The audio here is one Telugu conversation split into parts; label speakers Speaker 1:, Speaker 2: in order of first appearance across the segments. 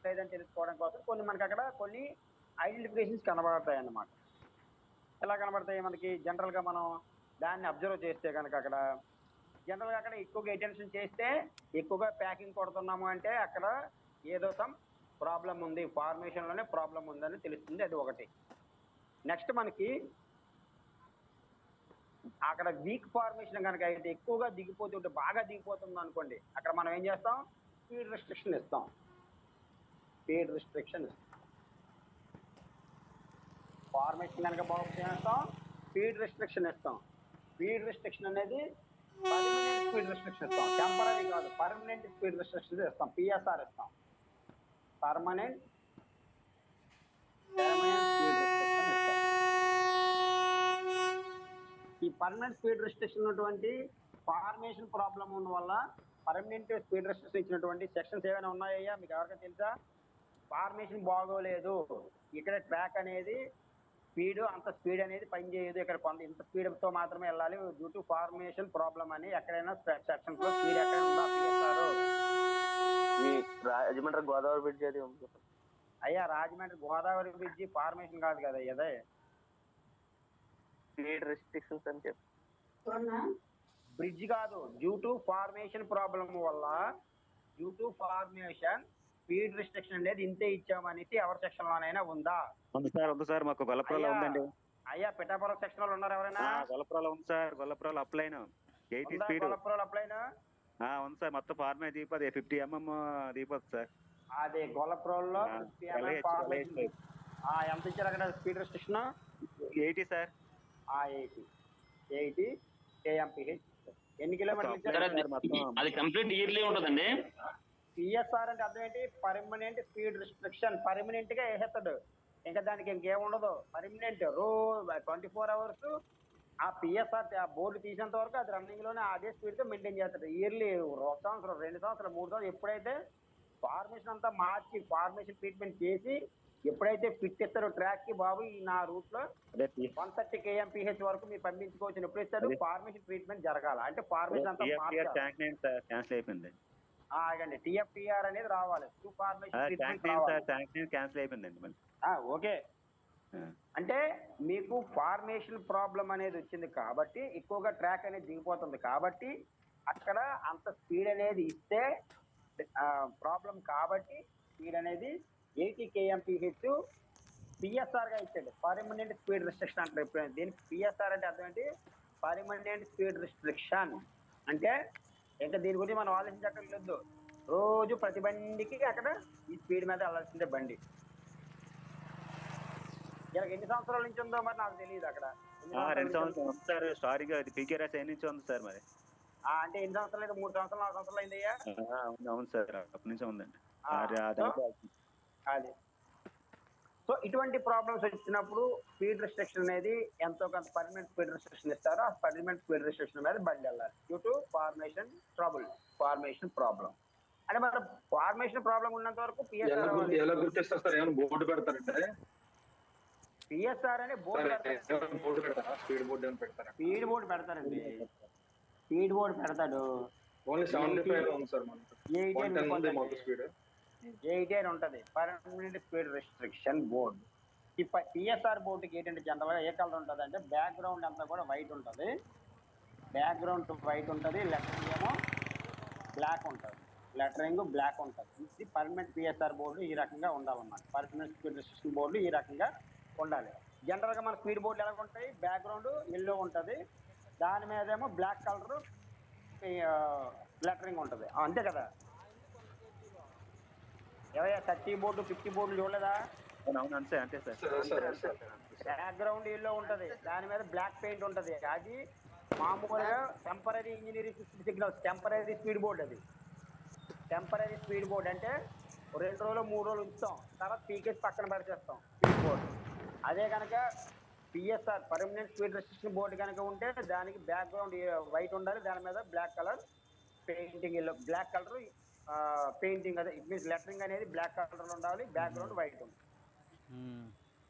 Speaker 1: లేదని తెలుసుకోవడం కోసం కొన్ని మనకి అక్కడ కొన్ని ఐడెంటిఫికేషన్స్ కనబడతాయి అన్నమాట. ఎలా కనబడతాయి మనకి జనరల్గా మనం దాన్ని అబ్జర్వ్ చేస్తే కనుక అక్కడ జనరల్గా అక్కడ ఎక్కువగా అటెన్షన్ చేస్తే ఎక్కువగా ప్యాకింగ్ కొడుతున్నాము అంటే అక్కడ ఏదో సమ్ ప్రాబ్లం ఉంది, ఫార్మేషన్లోనే ప్రాబ్లం ఉందని తెలుస్తుంది. అది ఒకటి. నెక్స్ట్ మనకి అక్కడ వీక్ ఫార్మేషన్ కనుక అయితే ఎక్కువగా దిగిపోతుంటే బాగా దిగిపోతుంది అనుకోండి, అక్కడ మనం ఏం చేస్తాం, స్పీడ్ రిస్ట్రిక్షన్ ఇస్తాం. స్పీడ్ రిస్ట్రిక్షన్ ఇస్తాం. ఫార్మేషన్ కనుక బాగుంటాం, స్పీడ్ రిస్ట్రిక్షన్ ఇస్తాం. స్పీడ్ రిస్ట్రిక్షన్ అనేది పర్మనెంట్ స్పీడ్ రిస్ట్రిక్షన్ ఇస్తాం, టెంపరీ కాదు, పర్మనెంట్ స్పీడ్ రిస్ట్రిక్షన్ ఇస్తాం. పిఎస్ఆర్ ఇస్తాం, పర్మనెంట్ స్పీడ్ రిస్ట్రిక్షన్ ఇస్తాం. ఈ పర్మనెంట్ స్పీడ్ రిస్ట్రిక్షన్ ఉన్నటువంటి ఫార్మేషన్ ప్రాబ్లం ఉన్న వల్ల పర్మనెంట్ స్పీడ్ రిస్ట్రిక్షన్ ఇచ్చినటువంటి సెక్షన్స్ ఏమైనా ఉన్నాయా మీకు ఎవరికైనా తెలుసా? ఫార్మేషన్ బాగోలేదు, ఇక్కడ ట్రాక్ అనేది స్పీడ్ అంత స్పీడ్ అనేది పనిచేయదు, ఇక్కడ కొంత ఇంత స్పీడ్తో మాత్రమే వెళ్ళాలి డ్యూ టు ఫార్మేషన్ ప్రాబ్లం అని ఎక్కడైనా సెక్షన్స్ లో స్పీడ్ ఎక్కడ ఉందా పిఎస్ఆర్?
Speaker 2: రాజమండ్రి గోదావరి బ్రిడ్జ్ అది
Speaker 1: అయ్యా, రాజమండ్రి గోదావరి బ్రిడ్జ్ ఫార్మేషన్ కాదు కదా అదే,
Speaker 2: స్పీడ్ రెస్ట్రిక్షన్స్ అని చెప్పి
Speaker 1: బ్రిడ్జ్ కాదు. డ్యూ టు ఫార్మేషన్ ప్రాబ్లం వల్ల due to formation speed restriction అనేది ఇంతే ఇచ్చామనేసి ఎవరి సెక్షన్ లోనైనా ఉందా?
Speaker 3: ఉంది సార్ మాకు గొల్లపురంలో ఉందండి.
Speaker 1: అయ్యా, పిఠాపురం సెక్షన్ లో ఉన్నారు ఎవరైనా?
Speaker 3: గొల్లపురంలో ఉంది సార్, గొల్లపురంలో అప్లైన్ 80 స్పీడ్.
Speaker 1: గొల్లపురం అప్లైన్
Speaker 3: ఉంది సార్, మొత్తం ఫార్మే దీపది 50 mm దీపది సార్.
Speaker 1: అదే గొల్లపురంలో 50 mm ఫార్మేషన్. ఎంత ఇచ్చారు అక్కడ స్పీడ్ రిస్ట్రిక్షన్?
Speaker 3: 80 సార్.
Speaker 1: 80 kmph. ఎన్ని కిలోమీటర్లు ఇచ్చారు?
Speaker 4: అది కంప్లీట్ ఇయర్లీ ఉంటుందండి.
Speaker 1: పిఎస్ఆర్ అంటే అర్థం ఏంటి? Permanent speed restriction. పర్మనెంట్ గా వేసేస్తాడు, ఇంకా దానికి ఇంకేముండదు. పర్మనెంట్ 24 hours ఆ పిఎస్ఆర్ బోర్డు తీసేంత వరకు అది రన్నింగ్ లోనే అదే స్పీడ్ తో మెయింటైన్ చేస్తాడు. ఇయర్లీ 1 సంవత్సరం 2 సంవత్సరాలు 3 సంవత్సరాలు ఎప్పుడైతే ఫార్మేషన్ అంతా మార్చి ఫార్మేషన్ ట్రీట్మెంట్ చేసి ఎప్పుడైతే ఫిట్ ఇస్తారో ట్రాక్ కి, బాబు ఈ నా రూట్ లో 130 kmph వరకు మీరు పంపించుకోవచ్చు ఎప్పుడు ఇస్తాడు? ఫార్మేషన్ ట్రీట్మెంట్ జరగాల అంటే ఫార్మేషన్ అంతా
Speaker 3: క్యాన్సిల్ అయిపోయింది.
Speaker 1: ఆగండి, టిఎఫ్టిఆర్ అనేది రావాలి.
Speaker 3: క్యాన్సిల్ అయిపోయిందండి మళ్ళీ.
Speaker 1: ఓకే, అంటే మీకు ఫార్మేషన్ ప్రాబ్లం అనేది వచ్చింది కాబట్టి ఎక్కువగా ట్రాక్ అనేది దిగిపోతుంది కాబట్టి అక్కడ అంత స్పీడ్ అనేది ఇస్తే ప్రాబ్లం కాబట్టి స్పీడ్ అనేది 80 kmph పిఎస్ఆర్ గా ఇచ్చాడు. పర్మనెంట్ స్పీడ్ రిస్ట్రిక్షన్ అంటారు. ఎప్పుడైనా దీనికి పిఎస్ఆర్ అంటే అర్థం ఏంటి? పర్మనెంట్ స్పీడ్ రిస్ట్రిక్షన్ అంటే ఇంకా దీని గురించి మనం ఆలోచించక్కర్లేదు. రోజు ప్రతి బండికి అక్కడ ఈ స్పీడ్ మీద వెళ్ళాల్సిందే బండి. ఇలా ఎన్ని సంవత్సరాల నుంచి ఉందో మరి నాకు తెలియదు. అక్కడ
Speaker 3: 2 సంవత్సరాలు సార్, స్టార్టింగ్ అది పీకేఆర్ఎస్ నుంచి ఉంది సార్. మరి
Speaker 1: అంటే ఎన్ని సంవత్సరాలు అయితే 3 సంవత్సరాలు 4 సంవత్సరాలు అయిందయ్యా?
Speaker 3: అవును సార్, అప్పటి నుంచి ఉందండి
Speaker 1: అది. సో ఇటువంటి ప్రాబ్లమ్స్ వచ్చినప్పుడు స్పీడ్ రిస్ట్రిక్షన్ అనేది ఎంతో కొంత పర్మనెంట్ స్పీడ్ రిస్ట్రిక్షన్ ఇస్తారు. ఆ పర్మనెంట్ స్పీడ్ రిస్ట్రిక్షన్ మీద బండి వెళ్ళాలి due to formation trouble, formation problem. అంటే మన ఫార్మేషన్ ప్రాబ్లం ఉన్నంత వరకు పిఎస్ఆర్
Speaker 5: బోర్డు పెడతారంటే
Speaker 1: పిఎస్ఆర్ అనే
Speaker 5: బోర్డు పెడతారా? స్పీడ్ బోర్డు ఏమైనా పెడతారా?
Speaker 1: స్పీడ్ బోర్డు పెడతారండి, స్పీడ్ బోర్డు పెడతాడు.
Speaker 5: ఓన్లీ 75 ఉంది సార్ మనకు.
Speaker 1: 80 ఉంటుంది పర్మనెంట్ స్పీడ్ రిస్ట్రిక్షన్ బోర్డు. ఈ పిఎస్ఆర్ బోర్డుకి ఏంటంటే జనరల్గా ఏ కలర్ ఉంటుంది అంటే బ్యాక్గ్రౌండ్ అంతా కూడా వైట్ ఉంటుంది, బ్యాక్గ్రౌండ్ వైట్ ఉంటుంది, లెటరింగ్ ఏమో బ్లాక్ ఉంటుంది, లెటరింగ్ బ్లాక్ ఉంటుంది. ఇది పర్మనెంట్ పిఎస్ఆర్ బోర్డు ఈ రకంగా ఉండాలన్నమాట. పర్మనెంట్ స్పీడ్ రిస్ట్రిక్షన్ బోర్డు ఈ రకంగా ఉండాలి. జనరల్గా మన స్పీడ్ బోర్డులు ఎలా ఉంటాయి? బ్యాక్గ్రౌండ్ ఎల్లో ఉంటుంది, దాని మీద ఏమో బ్లాక్ కలర్ లెటరింగ్ ఉంటుంది, అంతే కదా? ఏవయ్యా 30 బోర్డు 50 బోర్డులు చూడలేదా?
Speaker 3: అంతే సార్.
Speaker 1: బ్యాక్గ్రౌండ్ ఎల్లో ఉంటుంది, దాని మీద బ్లాక్ పెయింట్ ఉంటుంది. అది మామూలుగా temporary engineering signals, temporary speed board. అది టెంపరీ స్పీడ్ బోర్డు అంటే 2 రోజులు 3 రోజులు ఉంచుతాం, తర్వాత పీకేసి పక్కన పెడిచేస్తాం స్పీడ్ బోర్డు. అదే కనుక PSR permanent speed restriction board కనుక ఉంటే దానికి బ్యాక్గ్రౌండ్ వైట్ ఉండాలి, దాని మీద black colour painting, black colour painting, అదే ఇట్ మీన్స్ లెటరింగ్ అనేది బ్లాక్ కలర్ ఉండాలి, బ్యాక్గ్రౌండ్ వైట్ ఉంది.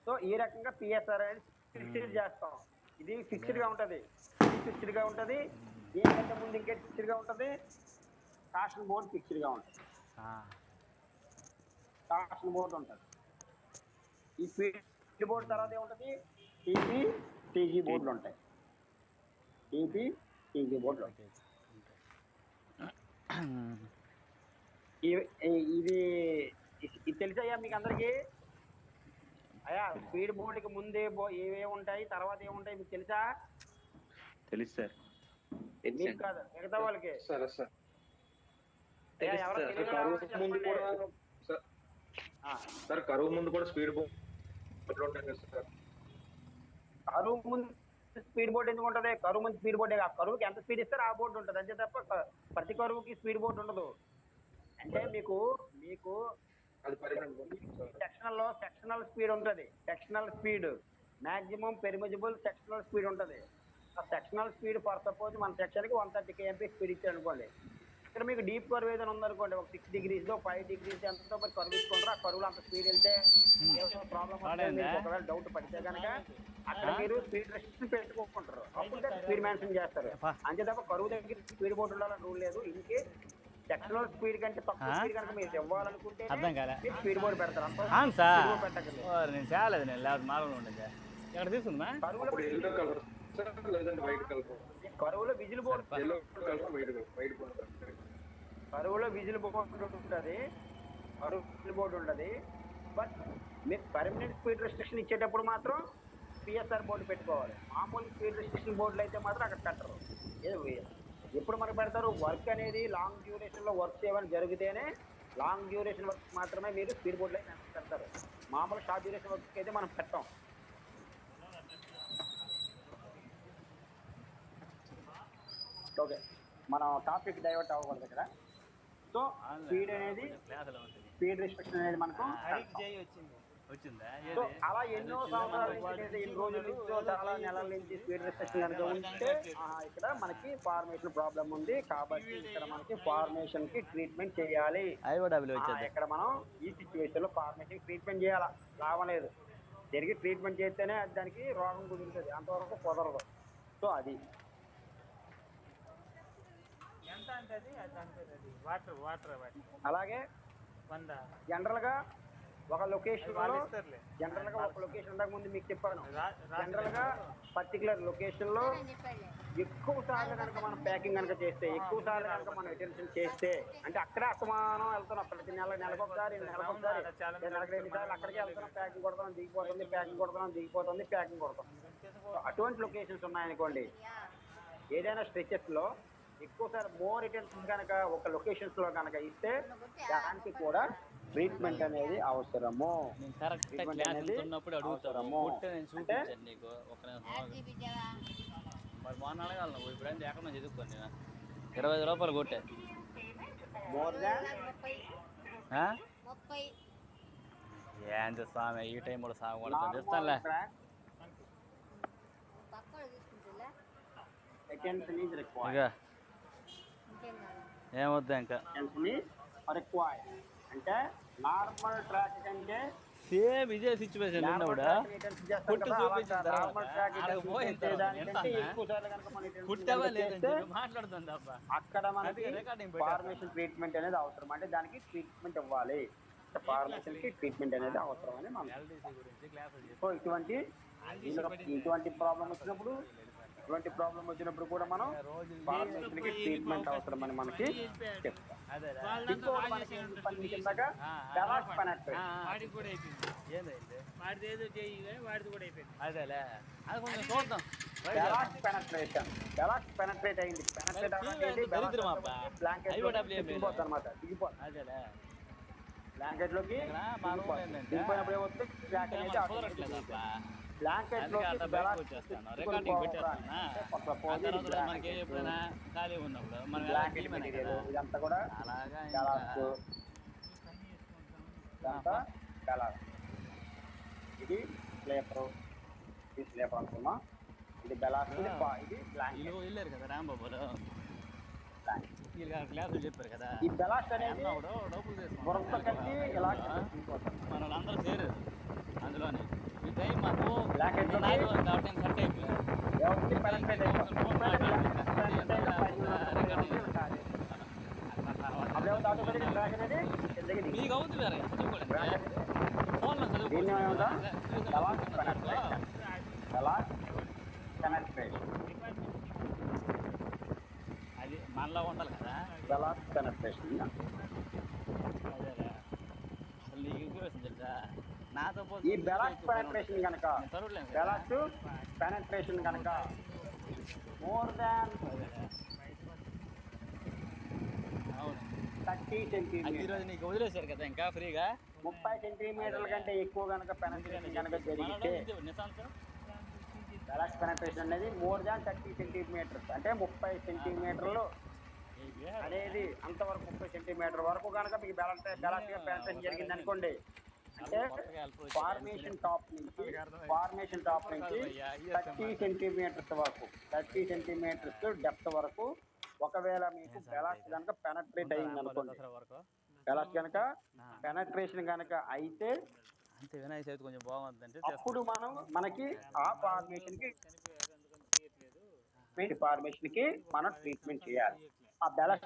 Speaker 1: సో ఈ రకంగా పిఎస్ఆర్ అనేది ఫిక్స్డ్ చేస్తాం. ఇది ఫిక్స్డ్ గా ఉంటుంది, ఇది ఫిక్స్డ్ గా ఉంటుంది, దీనికంటే ముందు ఇంకేటి ఫిక్స్డ్ గా ఉంటుంది, కాషన్ బోర్డు ఫిక్స్డ్ గా ఉంటుంది. కాషన్ బోర్డు ఉంటుంది. ఈ స్పీడ్ బోర్డు తర్వాత ఏముంటుంది, టీపీ టీజీ బోర్డులు ఉంటాయి. టీపీ టీజీ బోర్డులు ఉంటాయి. ఇది తెలుసయ్యా మీకు అందరికీ? అయ్యా స్పీడ్ బోర్డుకి ముందే ఏవేవి ఉంటాయి, తర్వాత ఏముంటాయి మీకు తెలుసా?
Speaker 3: తెలుసు సార్.
Speaker 1: మీకు కాదు, మిగతా వాళ్ళకి.
Speaker 5: సరే సార్. కరువు ముందు కూడా స్పీడ్ బోర్డు ఉంటాయి కదా సార్?
Speaker 1: కరువు ముందు స్పీడ్ బోర్డు ఎందుకు ఉంటుంది? కరువు ముందు స్పీడ్ బోర్డే. ఆ కరువుకి ఎంత స్పీడ్ ఇస్తారో ఆ బోర్డు ఉంటుంది అంతే తప్ప ప్రతి కరువుకి స్పీడ్ బోర్డు ఉండదు. అంటే మీకు సెక్షనల్ స్పీడ్ ఉంటుంది. Sectional speed maximum permissible sectional speed ఉంటుంది. ఆ సెక్షనల్ స్పీడ్ ఫర్ సపోజ్ మన సెక్షన్కి 130 kmp స్పీడ్ ఇచ్చారు అనుకోండి. ఇక్కడ మీకు డీప్ కర్వ్ ఏదైనా ఉందనుకోండి, ఒక 6 degrees 5 degrees ఎంతో మరి కర్వ్ ఇచ్చుకుంటారు. ఆ కరువులో అంత స్పీడ్ వెళ్తే ప్రాబ్లమ్ వస్తుంది. ఒకవేళ డౌట్ పడితే కనుక అక్కడ మీరు స్పీడ్ రెస్ట్రిక్షన్ పెట్టుకుంటారు. అప్పుడు స్పీడ్ మెన్షన్ చేస్తారు. అంతే తప్ప కరువు దగ్గర స్పీడ్ బోర్డు ఉండాలని రూల్ లేదు. ఇంకే సెక్షనల్ స్పీడ్ కంటే తక్కువ స్పీడ్ కనుక మీరు ఇవ్వాలనుకుంటే స్పీడ్ బోర్డు పెడతారు. కరువులో విజిల్ బోర్డు ఉంటుంది. బట్ మీరు పర్మనెంట్ స్పీడ్ రెస్ట్రిక్షన్ ఇచ్చేటప్పుడు మాత్రం పిఎస్ఆర్ బోర్డు పెట్టుకోవాలి. మామూలు స్పీడ్ రెస్ట్రిక్షన్ బోర్డులు అయితే మాత్రం అక్కడ పెట్టరు. ఎప్పుడు మనకు పెడతారు? వర్క్ అనేది లాంగ్ డ్యూరేషన్లో వర్క్ చేయమని జరిగితేనే లాంగ్ డ్యూరేషన్ వర్క్ మాత్రమే మీరు స్పీడ్ బోర్డులో పెడతారు. మామూలు షార్ట్ డ్యూరేషన్ వర్క్ అయితే మనం పెట్టాం. ఓకే, మనం టాపిక్ డైవర్ట్ అవ్వకూడదు ఇక్కడ. సో స్పీడ్ అనేది స్పీడ్ రెస్ట్రిక్షన్ అనేది మనకు సో అలా ఎన్నో సంవత్సరాల నుంచి లేదా ఎన్ని రోజుల నుంచో చాలా నెలల నుంచి స్పీడ్ రెస్ట్రిక్షన్ కనుక ఉంటే ఇక్కడ మనకి ఫార్మేషన్ ప్రాబ్లం ఉంది కాబట్టి ఇక్కడ మనకి ఫార్మేషన్ కి ట్రీట్మెంట్ చేయాలి. ఇక్కడ మనం ఈ సిచ్యువేషన్ లో ఫార్మేషన్ ట్రీట్మెంట్ చేయాలా, లాభం లేదు. తిరిగి ట్రీట్మెంట్ చేస్తేనే దానికి రోగం కుదురుతుంది, అంతవరకు కుదరదు. సో అది అలాగే జనరల్ గా ఒక లొకేషన్ ముందు మీకు చెప్పాను. జనరల్ గా పర్టికులర్ లొకేషన్ లో ఎక్కువ సార్లు కనుక మనం ప్యాకింగ్ కనుక చేస్తే, ఎక్కువ సార్లు కనుక మనం అటెన్షన్ చేస్తే, అంటే అక్కడే అసమానం వెళ్తున్నాం. ప్రతి నెలకొకసారి నెలకు 2 సార్లు అక్కడికే వెళ్తున్నాం. ప్యాకింగ్ కొడతాం, దిగిపోతుంది, ప్యాకింగ్ కొడతాం, దిగిపోతుంది, ప్యాకింగ్ కొడతాం. అటువంటి లొకేషన్స్ ఉన్నాయనుకోండి, ఏదైనా స్ట్రెచెస్ లో ఎక్కువసారి మోర్ అటెన్షన్ కనుక ఒక లొకేషన్స్ లో కనుక ఇస్తే దానికి కూడా ట్రీట్మెంట్ అనేది అవసరము.
Speaker 4: ₹20 కొట్టే ఏంటి స్వామి ఈ టైం కూడా సాగు కూడా తెస్తానులే. ఏమొద్దా ఇంకా
Speaker 1: అంటే నార్మల్ ట్రాక్ కంటే
Speaker 4: సేమ్ ఇదే సిచ్యువేషన్ ఉన్నప్పుడు పుట్టు చూపించిన మాట్లాడుతుంది
Speaker 1: అక్కడ మనకి ఫార్మేషన్ ట్రీట్మెంట్ అనేది అవసరం. అంటే దానికి ట్రీట్మెంట్ ఇవ్వాలి, ఫార్మేషన్ కి ట్రీట్మెంట్ అనేది అవసరం అని మనం. సో ఇటువంటి ప్రాబ్లం వచ్చినప్పుడు కూడా మనం ఫార్మేషన్ కి ట్రీట్మెంట్ అవసరం అని మనకి చెప్తాం. పెనట్రేట్ అయింది. బ్లాంకెట్ లోకి దిగిపోయినప్పుడు ఏమవుతుంది, బ్లాంకెట్ లోకి
Speaker 4: మనకి ఎప్పుడైనా ఖాళీ ఉన్నప్పుడు మన
Speaker 1: ఇదంతా కూడా ఇది స్లీపర్, అనుకున్నా. ఇది బెలాస్, ఇది బ్లాంకెట్.
Speaker 4: వెళ్ళారు కదా రాంబాబులో క్లాసులు చెప్పారు కదా.
Speaker 1: ఈ బెలాస్ట్ అనేది బురద కలిసి ఇలా
Speaker 4: మన వాళ్ళందరూ చేరారు అందులోనే. ఈ టైం మాకు కాబట్టి సెట్ అయిపోయింది. మీకు అవుతుంది
Speaker 1: బ్రాకెట్
Speaker 4: ఫోన్లో
Speaker 1: దీన్ని ఏమంటాం బెలాస్
Speaker 4: చదువుకోవచ్చు.
Speaker 1: పెనట్రేషన్
Speaker 4: అది మనలో ఉండాలి కదా.
Speaker 1: బెలాస్ పెనట్రేషన్
Speaker 4: అదేరా అసలు నీకు ఇంక్యురేషన్ తెలుసా నాతో
Speaker 1: ఈ బెలాస్ పెనట్రేషన్ కనుక బెలాస్ పెనట్రేషన్ కనుక మోర్ దాన్
Speaker 4: అవును
Speaker 1: 30
Speaker 4: అది
Speaker 1: సెంటీమీటర్
Speaker 4: ఈరోజు నీకు వదిలేశారు కదా ఇంకా ఫ్రీగా
Speaker 1: 30 సెంటీమీటర్ల కంటే ఎక్కువ కనుక పెనట్రేషన్ కనుక జరిగితే
Speaker 4: నిశాంత్
Speaker 1: బెలాస్ పెనట్రేషన్ అనేది మోర్ దాన్ 30 సెంటీమీటర్స్ అంటే 30 సెంటీమీటర్లు అనేది అంతవరకు 30 సెంటీమీటర్ వరకు కనుక మీకు బెలాస్ పెనట్రేషన్ జరిగింది అనుకోండి అంటే ఫార్మేషన్ టాప్ నుంచి 30 సెంటీమీటర్స్ వరకు 30 సెంటీమీటర్స్ డెప్త్ వరకు ఒకవేళ మీకు బెలాస్ కనుక పెనట్రేట్ అయింది అనుకోండి బెలాస్ కనుక పెనట్రేషన్ కనుక అయితే
Speaker 4: అంతే వినాయక చవితి కొంచెం బాగుందంటే
Speaker 1: అప్పుడు మనకి ఆ ఫార్మేషన్ కి మనం ట్రీట్మెంట్ చేయాలి ఆ బెలాస్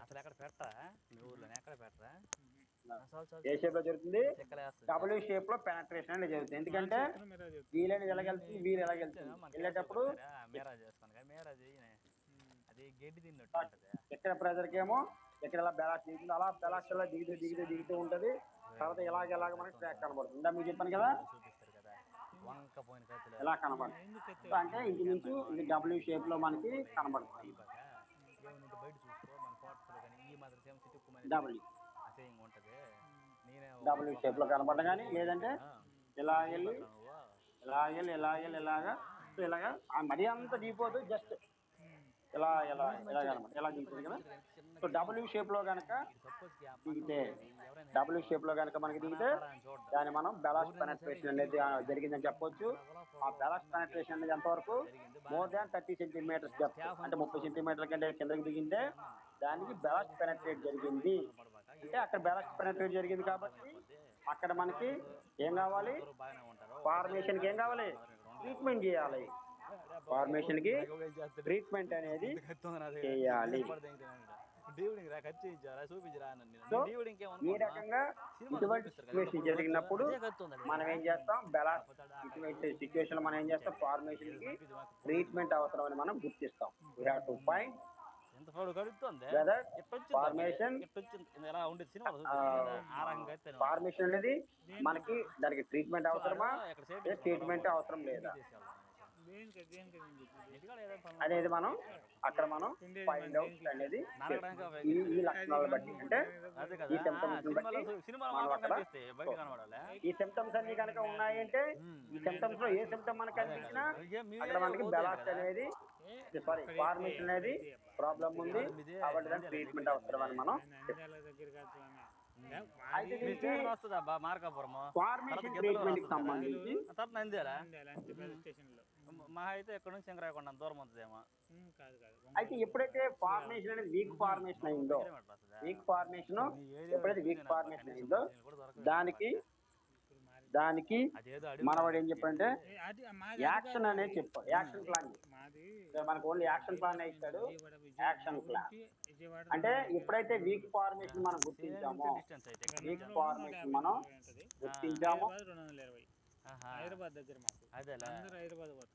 Speaker 4: అసలు ఎక్కడ పెట్టరా మీ ఊర్లోనే ఎక్కడ పెట్టరా
Speaker 1: ఏ షేప్ లో జరుగుతుంది డబ్ల్యూ షేప్ లో పెనట్రేషన్ అనేది జరుగుతుంది ఎందుకంటే వీలైన ఎలాగెళ్తుంది వీలు ఎలాగెళ్తుంది వెళ్ళేటప్పుడు
Speaker 4: మేరా చేసుకోండి కానీ మేరా చేయనే అది గడ్డి తిన్నట్టు ఉంటుంది.
Speaker 1: ఎక్కడ ప్రెజర్ కేమో ఎక్కడ ఎలా బెలాస్ దిగుతుంది అలా బెలాస్ ఎలా దిగుతూ ఉంటది తర్వాత ఎలాగ మనకి ట్రాక్ కనబడుతుంది ఇందా మీకు చెప్పాను కదా
Speaker 4: చూపిస్తారు కదా వంక పోయిన కత్తులు
Speaker 1: ఎలా కనబడుతుంది అంటే ఇంచుమించు ఇది డబ్ల్యూ షేప్ లో మనకి కనబడుతుంది
Speaker 4: ఏమన్నా బయట చూసుకో మన ఫోటోలు కానీ ఈ మాత్రం సేమ్ చిట్టుకుమని
Speaker 1: డబ్ల్యూ
Speaker 4: అసేయంగా ఉంటుంది. నేనే
Speaker 1: డబ్ల్యూ షేప్ లో కనబడడం కానీ లేదంటే ఇలా వెళ్ళి ఇలాగా మరీ అంత దిగిపోదు జస్ట్ ఇలా కనబడుతుంది ఎలా దిగుతుంది కదా సో డబ్ల్యూ షేప్ లో కనుక దిగితే డబ్ల్యూ షేప్ లో కనుక మనకి దిగితే దాన్ని మనం బెలాస్ పెనట్రేషన్ అనేది జరిగిందని చెప్పొచ్చు. ఆ బెలాస్ పెనట్రేషన్ అనేది ఎంతవరకు మోర్ దాన్ 30 సెంటీమీటర్స్ డెప్త్ అంటే 30 సెంటీమీటర్ల కంటే కిందకి దిగింటే దానికి బెలాస్ పెనట్రేట్ జరిగింది అంటే అక్కడ బెలాస్ పెనట్రేట్ జరిగింది కాబట్టి అక్కడ మనకి ఏం కావాలి ఫార్మేషన్ కి ఏం కావాలి ట్రీట్మెంట్ చేయాలి ఫార్మేషన్ కి ట్రీట్మెంట్ అనేది చేయాలి. సో ఈ రకంగా ఇటువంటి సిచ్యువేషన్ జరిగినప్పుడు మనం ఏం చేస్తాం బెలాస్ ఇటువంటి సిచ్యువేషన్ మనం ఏం చేస్తాం ఫార్మేషన్ కి ట్రీట్మెంట్ అవసరం అని మనం గుర్తిస్తాం. We have to find weather formation అనేది మనకి దానికి ట్రీట్మెంట్ అవసరమా ట్రీట్మెంట్ అవసరం లేదా అనేది మనం అక్కడ ఫైండ్ అవుట్ అనేది ఈ లక్షణాలను బట్టి అంటే ఈ సిమ్టమ్స్ బట్టి మనం అక్కడ ఈ సిమ్టమ్స్ అన్ని కనుక ఉన్నాయి అంటే ఈ సిమ్టమ్స్ లో ఏ సిమ్టమ్ మనకు కనిపించినా అక్కడ మనకి బెలాస్ అనేది ఫార్మేషన్ అనేది ప్రాబ్లం ఉంది కాబట్టి దానికి ట్రీట్మెంట్ అవసరం అని మనం అయితే ఫార్మేషన్ ట్రీట్మెంట్ కి సంబంధించి
Speaker 4: మా అయితే ఎక్కడ నుంచి శంకరాయకొండ దూరం అవుతుందేమో.
Speaker 1: అయితే ఎప్పుడైతే ఫార్మేషన్ అనేది వీక్ ఫార్మేషన్ అయిందో దానికి మనవాడు ఏం చెప్పాడంటే యాక్షన్ అనేది చెప్పాడు. యాక్షన్ ప్లాన్ మనకు ఓన్లీ యాక్షన్ ప్లాన్ ఇస్తాడు. యాక్షన్ ప్లాన్ అంటే ఎప్పుడైతే వీక్ ఫార్మేషన్ మనం గుర్తించామో
Speaker 4: హైదరాబాద్ దగ్గర మాకు అదే